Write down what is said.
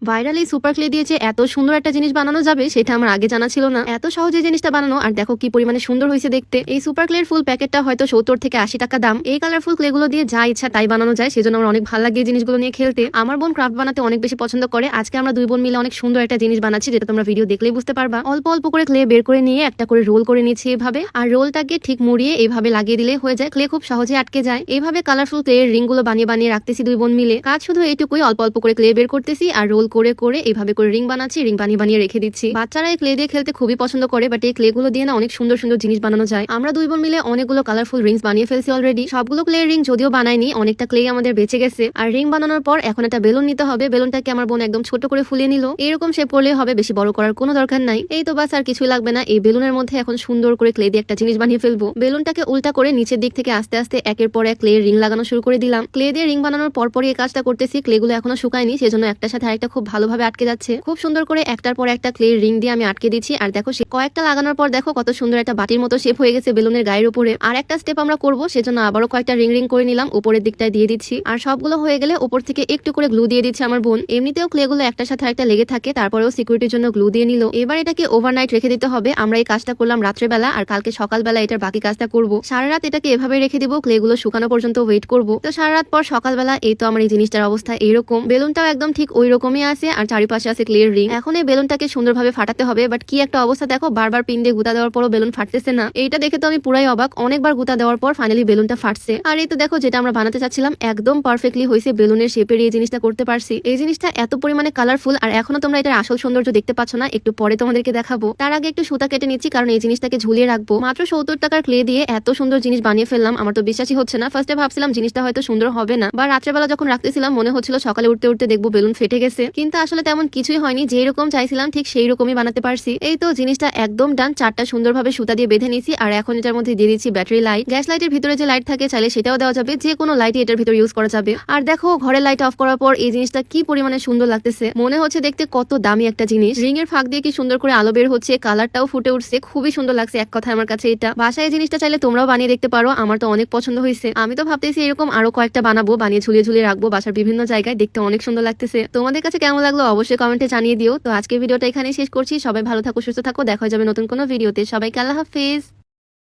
Viral এই super clay দিয়ে যে এত সুন্দর একটা জিনিস বানানো যাবে সেটা আমার আগে জানা ছিল না। এত সহজে জিনিসটা বানানো, আর দেখো কি পরিমাণে সুন্দর হয়েছে দেখতে। এই সুপার ক্লের ফুল প্যাকেটটা হয়তো 70 থেকে 80 টাকা দাম। এই কালারফুল ক্লে গুলো দিয়ে যা ইচ্ছা তাই বানানো যায়, সেজন্য আমার অনেক ভালো লাগে এই জিনিসগুলো নিয়ে খেলতে। আমার বোন ক্রাফট বানাতে অনেক বেশি পছন্দ করে। আজকে আমরা দুই বোন মিলে অনেক সুন্দর একটা জিনিস বানাচ্ছি, যেটা তোমরা ভিডিও দেখলেই বুঝতে পারবা। অল্প অল্প করে ক্লে বের করে নিয়ে একটা করে রোল করে নিচ্ছি এভাবে, আর রোলটাকে ঠিক মুড়িয়ে এইভাবে লাগিয়ে দিলে হয়ে যায়। ক্লে খুব সহজে আটকে যায়। এইভাবে কালারফুল ক্লে রিং গুলো বানিয়ে বানিয়ে রাখতেছি দুই বোন মিলে। কাজ শুধু এইটুকুই, অল্প অল্প করে ক্লে বের করতেছি আর রোল করে করে এইভাবে করে রিং বানাচ্ছি, রিং বানিয়ে বানিয়ে রেখে দিচ্ছি। বাচ্চারা এই ক্লে দিয়ে খেলতে খুবই পছন্দ করে, বাট এই ক্লে গুলো দিয়ে না অনেক সুন্দর সুন্দর জিনিস বানানো যায়। আমরা দুই বোন মিলে অনেকগুলো কালারফুল রিংস বানিয়ে ফেলছি অলরেডি। সবগুলো ক্লে রিং যদিও বানাইনি, অনেকটা ক্লে আমাদের বেঁচে গেছে। আর রিং বানানোর পর এখন একটা বেলুন নিতে হবে। বেলুনটাকে আমার বোন একদম ছোট করে ফুলিয়ে নিল। এরকম শেপ করলে হবে, বেশি বড় করার কোনো দরকার নাই। এই তো বাস, আর কিছুই লাগবে না। এই বেলুনের মধ্যে এখন সুন্দর করে ক্লে দিয়ে একটা জিনিস বানিয়ে ফেলবো। বেলুনটাকে উল্টা করে নিচের দিক থেকে আস্তে আস্তে একের পর এক ক্লে রিং লাগানো শুরু করে দিলাম। ক্লে দিয়ে রিং বানানোর পরপরই এই কাজটা করতেছি। ক্লে গুলো এখনো শুকায়নি, সেজন্য একটার সাথে আরেকটা খুব ভালোভাবে আটকে যাচ্ছে। খুব সুন্দর করে একটার পর একটা ক্লে রিং দিয়ে আমি আটকে দিচ্ছি। আর দেখো কয়েকটা লাগানোর পর দেখো কত সুন্দর একটা বাটির মতো শেপ হয়ে গেছে বেলুনের গায়ের উপরে। আর একটা স্টেপ আমরা করবো, সেজন্য আবারও কয়েকটা রিং রিং করে নিলাম, উপরের দিকটায় দিয়ে দিচ্ছি। আর সবগুলো হয়ে গেলে উপর থেকে একটু করে গ্লু দিয়ে দিচ্ছে আমার বোন। এমনিতেও ক্লে গুলো একটার সাথে একটা লেগে থাকে, তারপরেও সিকিউরিটির জন্য গ্লু দিয়ে নিল। এবার এটাকে ওভারনাইট রেখে দিতে হবে। আমরা এই কাজটা করলাম রাত্রেবেলা, আর কালকে সকালবেলা এটার বাকি কাজটা করবো। সারা রাত এটাকে এভাবে রেখে দিব, ক্লে গুলো শুকানো পর্যন্ত ওয়েট করবো। তো সারা রাত পর সকালবেলা এই তো আমার এই জিনিসটার অবস্থা এইরকম। বেলুনটাও একদম ঠিক ওই রকমই আছে, আর চারিপাশে আছে ক্লের রিং। এখন এই বেলুনটাকে সুন্দরভাবে ফাটাতে হবে, বাট কি একটা অবস্থা দেখো, বারবার পিন দিয়ে গুতা দেওয়ার পরও বেলুন ফাটতেছে না। এইটা দেখে তো আমি পুরাই অবাক। অনেকবার গুতা দেওয়ার পর ফাইনালি বেলুনটা ফাটছে। আর এই তো দেখো, যেটা আমরা বানাতে চাচ্ছিলাম একদম পারফেক্টলি হয়েছে। বেলুনের শেপের এই জিনিসটা করতে পারছি। এই জিনিসটা এত পরিমাণে কালারফুল, আর এখনো তোমরা এটার আসল সৌন্দর্য দেখতে পাচ্ছ না। একটু পরে তোমাদেরকে দেখাবো। তার আগে একটু সুতা কেটে নিচ্ছি, কারণ এই জিনিসটাকে ঝুলিয়ে রাখবো। মাত্র 70 টাকার ক্লে দিয়ে এত সুন্দর জিনিস বানিয়ে ফেললাম। আমার তো বিশ্বাসই হচ্ছে না। ফার্স্টে ভাবছিলাম জিনিসটা হয়তো সুন্দর হবে না, বা রাত্রেবেলা যখন রাখতেছিলাম মনে হচ্ছিল সকালে উঠতে উঠতে দেখবো বেলুন ফেটে গেছে। কিন্তু আসলে তেমন কিছুই হয়নি। যেই রকম চাইছিলাম ঠিক সেই রকমই বানাতে পারছি। এই তো জিনিসটা একদম ডান। চারটা সুন্দরভাবে সুতা দিয়ে বেঁধে নিয়েছি, আর এখন এটার মধ্যে দিয়ে দিচ্ছি ব্যাটারি লাইট। গ্যাস লাইটের ভিতরে যে লাইট থাকে চাইলে সেটাও দেওয়া যাবে, যে কোনো লাইটই এটার ভিতরে ইউজ করা যাবে। আর দেখো ঘরের লাইট অফ করার পর এই জিনিসটা কি পরিমাণে সুন্দর লাগতেছে। মনে হচ্ছে দেখতে কত দামি একটা জিনিস। রিং এর ফাঁক দিয়ে কি সুন্দর করে আলো বের হচ্ছে, কালারটাও ফুটে উঠছে, খুবই সুন্দর লাগছে। এক কথায় আমার কাছে এটা বাসায় এই জিনিসটা চাইলে তোমরাও বানিয়ে দেখতে পারো। আমার তো অনেক পছন্দ হয়েছে। আমি তো ভাবতেছি এরকম আরো কয়েকটা বানাবো, বানিয়ে ঝুলিয়ে ঝুলিয়ে রাখবো বাসার বিভিন্ন জায়গায়। দেখতে অনেক সুন্দর লাগতেছে। তোমাদের কাছে কেমন লাগলো অবশ্যই কমেন্টে জানিয়ে দিও। তো আজকের ভিডিওটা এখানেই শেষ করছি। সবাই ভালো থাকো, সুস্থ থাকো। দেখা যাবে নতুন কোনো ভিডিওতে। সবাইকে আল্লাহ হাফেজ।